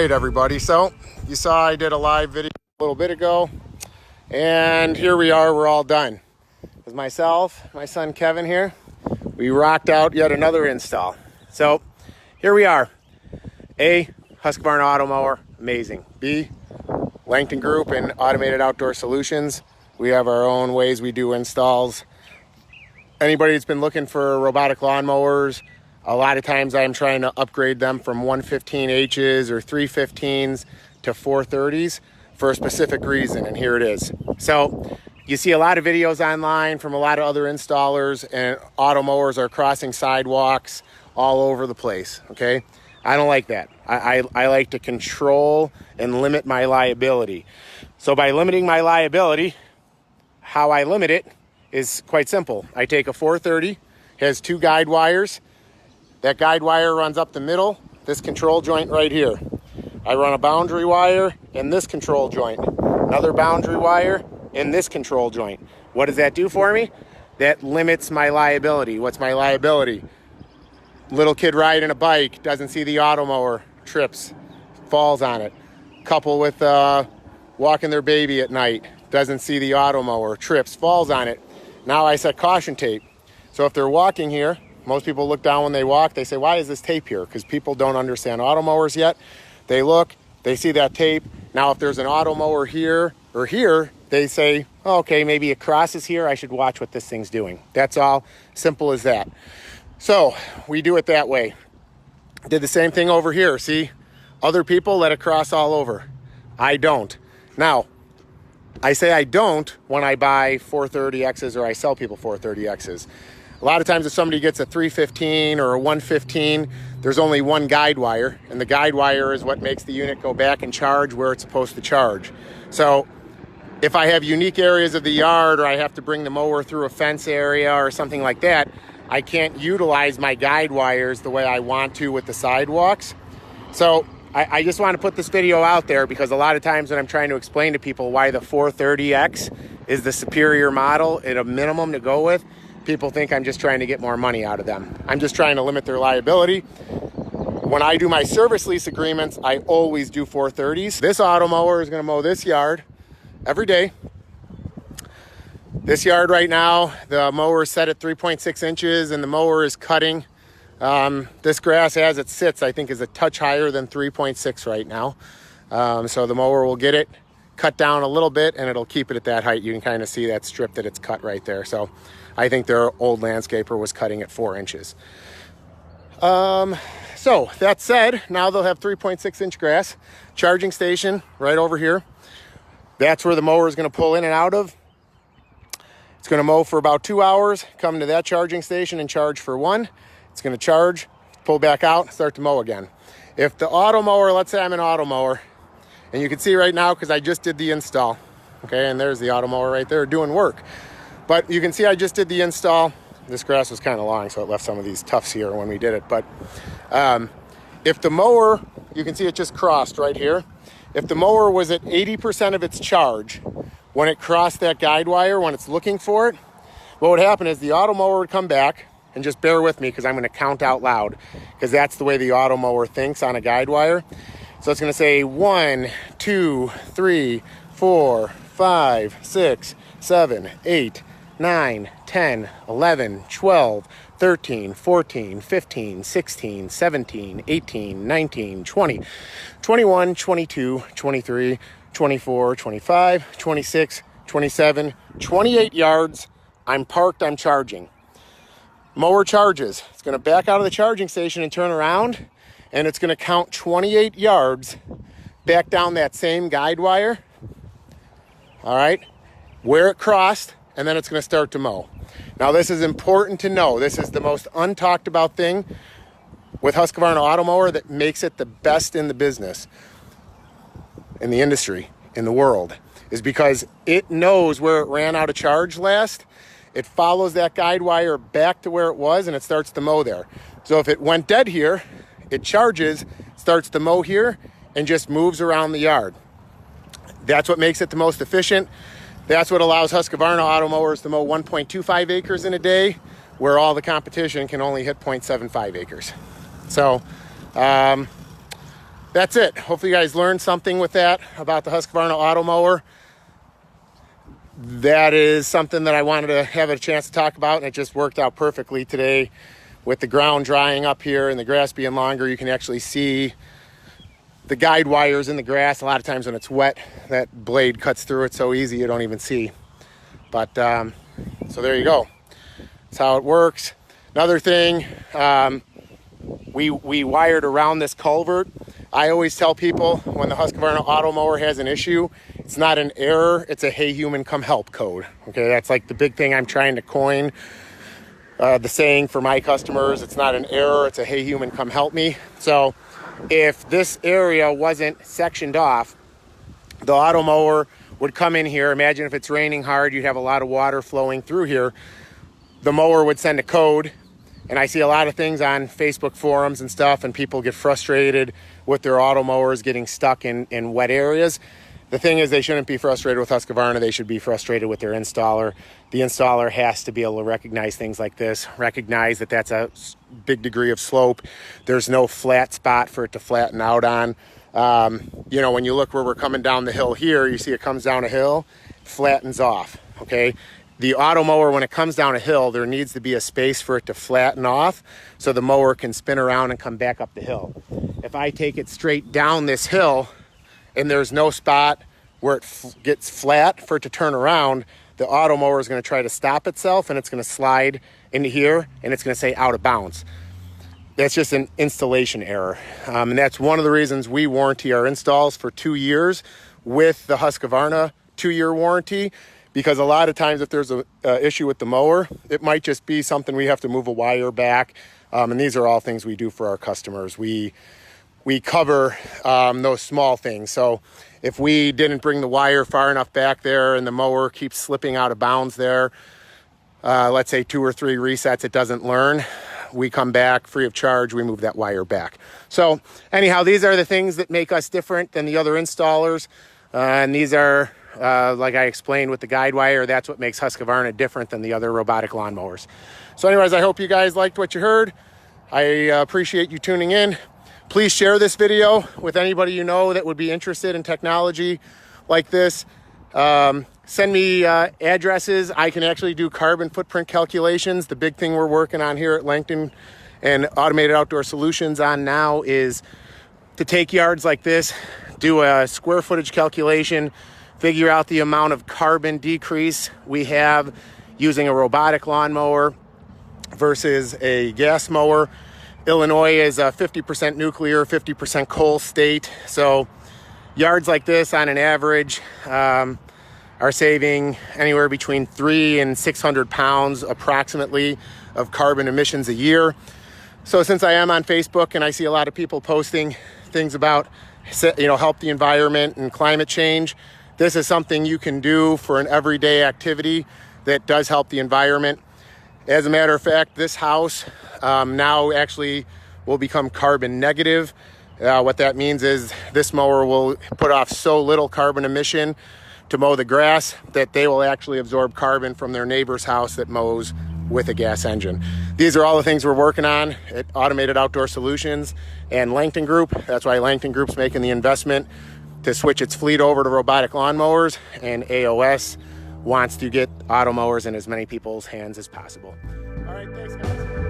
right, everybody. So you saw I did a live video a little bit ago, and here we are. We're all done. With myself, my son Kevin here, we rocked out yet another install. So here we are. A, Husqvarna auto mower, amazing. B, Langton Group and Automated Outdoor Solutions. We have our own ways we do installs. Anybody that's been looking for robotic lawnmowers, a lot of times I'm trying to upgrade them from 115Hs or 315s to 430s for a specific reason, and here it is. So you see a lot of videos online from a lot of other installers, and auto mowers are crossing sidewalks all over the place, okay? I don't like that. I like to control and limit my liability. So by limiting my liability, how I limit it is quite simple. I take a 430, has two guide wires. That guide wire runs up the middle, this control joint right here. I run a boundary wire in this control joint, another boundary wire in this control joint. What does that do for me? That limits my liability. What's my liability? Little kid riding a bike, doesn't see the auto mower, trips, falls on it. Couple with walking their baby at night, doesn't see the auto mower, trips, falls on it. Now I set caution tape. So if they're walking here, most people look down when they walk, they say, why is this tape here? Because people don't understand auto mowers yet. They look, they see that tape. Now if there's an auto mower here or here, they say, oh, okay, maybe it crosses here, I should watch what this thing's doing. That's all, simple as that. So we do it that way. Did the same thing over here, see? Other people let it cross all over. I don't. Now, I say I don't when I buy 430Xs or I sell people 430Xs. A lot of times if somebody gets a 315 or a 115, there's only one guide wire, and the guide wire is what makes the unit go back and charge where it's supposed to charge. So if I have unique areas of the yard, or I have to bring the mower through a fence area or something like that, I can't utilize my guide wires the way I want to with the sidewalks. So I just want to put this video out there because a lot of times when I'm trying to explain to people why the 430X is the superior model at a minimum to go with, people think I'm just trying to get more money out of them. I'm just trying to limit their liability. When I do my service lease agreements, I always do 430s. This auto mower is going to mow this yard every day. This yard right now, the mower is set at 3.6 inches and the mower is cutting. This grass as it sits, I think is a touch higher than 3.6 right now. So the mower will get it cut down a little bit and it'll keep it at that height. You can kind of see that strip that it's cut right there. So I think their old landscaper was cutting at 4 inches. So that said, now they'll have 3.6 inch grass, charging station right over here. That's where the mower is going to pull in and out of. It's going to mow for about 2 hours, come to that charging station and charge for 1. It's going to charge, pull back out, start to mow again. If the auto mower, let's say I'm an auto mower, and you can see right now because I just did the install, okay, and there's the auto mower right there doing work. But you can see I just did the install. This grass was kind of long, so it left some of these tufts here when we did it. But if the mower, you can see it just crossed right here. If the mower was at 80% of its charge, when it crossed that guide wire, when it's looking for it, what would happen is the auto mower would come back, and just bear with me because I'm going to count out loud because that's the way the auto mower thinks on a guide wire. So it's going to say 1, 2, 3, 4, 5, 6, 7, 8, 9, 10, 11, 12, 13, 14, 15, 16, 17, 18, 19, 20, 21, 22, 23, 24, 25, 26, 27, 28 yards. I'm parked, I'm charging. Mower charges. It's going to back out of the charging station and turn around, and it's going to count 28 yards back down that same guide wire. All right, where it crossed, and then it's going to start to mow. Now, this is important to know. This is the most untalked about thing with Husqvarna auto mower that makes it the best in the business, in the industry, in the world, is because it knows where it ran out of charge last. It follows that guide wire back to where it was and it starts to mow there. So if it went dead here, it charges, starts to mow here, and just moves around the yard. That's what makes it the most efficient. That's what allows Husqvarna auto mowers to mow 1.25 acres in a day, where all the competition can only hit 0.75 acres. So that's it. Hopefully you guys learned something with that about the Husqvarna auto mower. That is something that I wanted to have a chance to talk about, and it just worked out perfectly today with the ground drying up here and the grass being longer. You can actually see the guide wires in the grass. A lot of times when it's wet, that blade cuts through it so easy you don't even see. But so there you go. That's how it works. Another thing, we wired around this culvert. I always tell people when the Husqvarna auto mower has an issue, it's not an error, it's a hey human come help code. Okay, that's like the big thing I'm trying to coin. The saying for my customers, it's not an error, it's a hey human come help me. So if this area wasn't sectioned off, the auto mower would come in here. Imagine if it's raining hard, you'd have a lot of water flowing through here. The mower would send a code. And I see a lot of things on Facebook forums and stuff, and people get frustrated with their auto mowers getting stuck in wet areas. The thing is, they shouldn't be frustrated with Husqvarna. They should be frustrated with their installer. The installer has to be able to recognize things like this, recognize that that's a big degree of slope. There's no flat spot for it to flatten out on. You know, when you look where we're coming down the hill here, you see it comes down a hill, flattens off, okay? The auto mower, when it comes down a hill, there needs to be a space for it to flatten off so the mower can spin around and come back up the hill. If I take it straight down this hill and there's no spot where it gets flat for it to turn around, the auto mower is going to try to stop itself and it's going to slide into here and it's going to say out of bounds. That's just an installation error. And that's one of the reasons we warranty our installs for 2 years with the Husqvarna 2-year warranty. Because a lot of times if there's an issue with the mower, it might just be something we have to move a wire back. And these are all things we do for our customers. We cover those small things. So if we didn't bring the wire far enough back there and the mower keeps slipping out of bounds there, let's say 2 or 3 resets, it doesn't learn. We come back free of charge, we move that wire back. So anyhow, these are the things that make us different than the other installers. And these are, like I explained with the guide wire, that's what makes Husqvarna different than the other robotic lawnmowers. So anyways, I hope you guys liked what you heard. I appreciate you tuning in. Please share this video with anybody you know that would be interested in technology like this. Send me addresses. I can actually do carbon footprint calculations. The big thing we're working on here at Langton and Automated Outdoor Solutions on now is to take yards like this, do a square footage calculation, figure out the amount of carbon decrease we have using a robotic lawnmower versus a gas mower. Illinois is a 50% nuclear, 50% coal state. So yards like this on an average are saving anywhere between 300 and 600 pounds approximately of carbon emissions a year. So since I am on Facebook and I see a lot of people posting things about, you know, help the environment and climate change, this is something you can do for an everyday activity that does help the environment. As a matter of fact, this house now actually will become carbon negative. What that means is this mower will put off so little carbon emission to mow the grass that they will actually absorb carbon from their neighbor's house that mows with a gas engine. These are all the things we're working on at Automated Outdoor Solutions and Langton Group. That's why Langton Group's making the investment to switch its fleet over to robotic lawnmowers, and AOS wants to get auto mowers in as many people's hands as possible. All right, thanks guys.